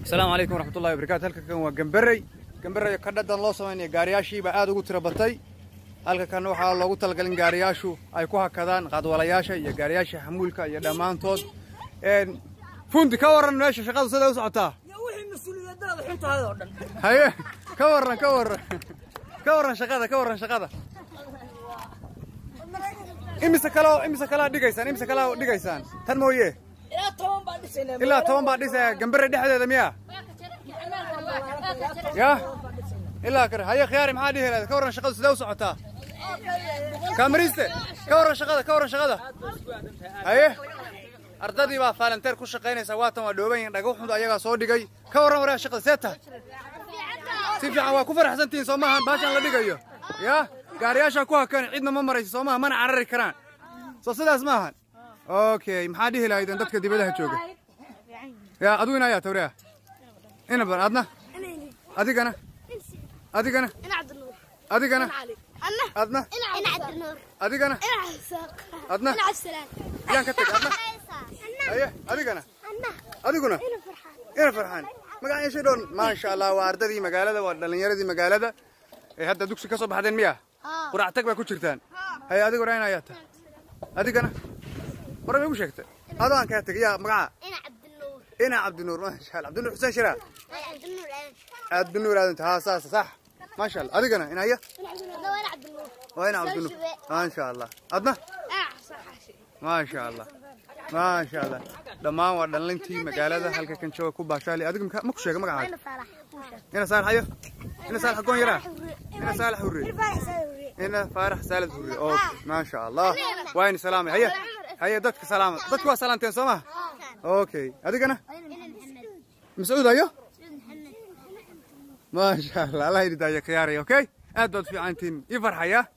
السلام عليكم ورحمة الله وبركاته. هلك كان جنبري كددان loo sameeyay gaariyaashii ba aad ugu tira batay. Halka kan waxa loogu talagalay gaariyaashu ay ku hakadaan qaadwalayaasha iyo gaariyaasha xamuulka iyo dhamaantood. Fundi ka waran meesha shaqadu sida u socotaa? Ya wixii mas'uuliyadaada xuntaada oo dhan. Haye ka waran shaqada. Imise kala dhigaysaan tan mooyee ilaa 10 baa dhisay gambare dhexdeeda miya ya ilaa kare haye khiyaari maxaa dhihi lahayd ka waran shaqadu sida u socotaa kamariste ka waran shaqada haye ardadii baa volunteer ku shaqeynaysa waatan waa dhooban dhagaxud ayaga soo dhigay ka waran waraa shaqada seeta si fiican waa ku faraxsantiin Soomahan baashan la dhigayo ya gaariyaasha ku hakan cidna ma marayso Soomaha mana carari karaan soo sidaas maahan okay maxaa dhihi lahayd dadka dibadaha jooga ya aduuna ayaa tawriya ina ban adna adigana ina Cabdinuur adigana adna yaan ka tag adna aye adiguna ina farxaan magaca isha doon ma sha Allah waa ardadii magaalada waa dhalinyaradii magaalada ee hadda dugsi ka soo baxdeen miya qurac tag ba ku jirtaan hay adigu raayna ayaa tahay adigana marba ugu sheegtay adaan ka tagay magaca ina Cabdinuur ma sha Allah Cabdinuur Xuseen Shira Cabdinuur ها صح ما شاء الله أديكنا هنا هي وين عبدالنور ما شاء الله أدنى ما شاء الله لما ورد لنتي مقالة هل كان شو كوبا شالي أديكم مكشة كم قاعد هنا صالح أيه هنا صالح كون يرى هنا صالح هوري هنا فارح سالد هوري أوكي ما شاء الله وين سلامي هيا دتك سلامة دتك وسلامتين سما أوكي أديكنا مسعود أيه ما شاء الله الله يرضى عليك يا ري اوكي ادود في عنتين يفرح يا